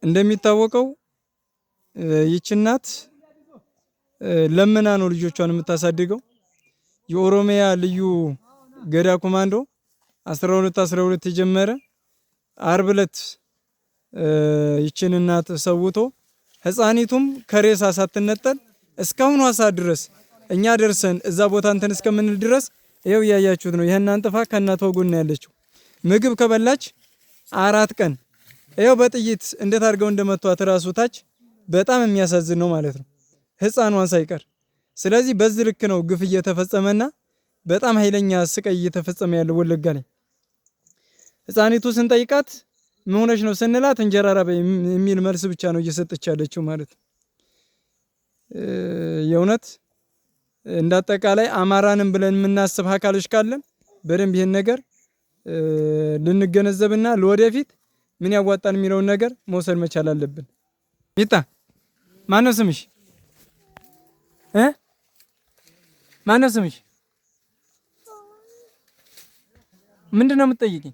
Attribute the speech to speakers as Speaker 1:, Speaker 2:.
Speaker 1: እንደሚታወቀው ይች እናት ለምና ነው ልጆቿን የምታሳድገው። የኦሮሚያ ልዩ ገዳ ኮማንዶ 12 የጀመረ አርብ ዕለት ይችን እናት ሰውቶ ህፃኒቱም ከሬሳ ሳትነጠል እስካሁን ሰዓት ድረስ እኛ ደርሰን እዛ ቦታ እንትን እስከምንል ድረስ ይኸው እያያችሁት ነው። ይሄን አንጥፋ ከእናቷ ጎን ያለችው ምግብ ከበላች 4 ቀን ይኸው በጥይት እንዴት አድርገው እንደመቷት ራሱ ታች በጣም የሚያሳዝን ነው ማለት ነው፣ ህፃኗን ሳይቀር። ስለዚህ በዚህ ልክ ነው ግፍ እየተፈጸመና በጣም ኃይለኛ ስቃይ እየተፈጸመ ያለው ወለጋ ላይ። ህፃኒቱ ስንጠይቃት ምን ሆነሽ ነው ስንላት እንጀራ ራበኝ የሚል መልስ ብቻ ነው እየሰጠች ያለችው ማለት ነው። የእውነት እንዳጠቃላይ አማራንም ብለን የምናስብ አካሎች ካለን በደንብ ይሄን ነገር ልንገነዘብና ለወደፊት ምን ያዋጣን የሚለውን ነገር መውሰድ መቻል አለብን። ሚጣ ማነው ስምሽ? ማነው ስምሽ? ምንድነው የምትጠይቂኝ?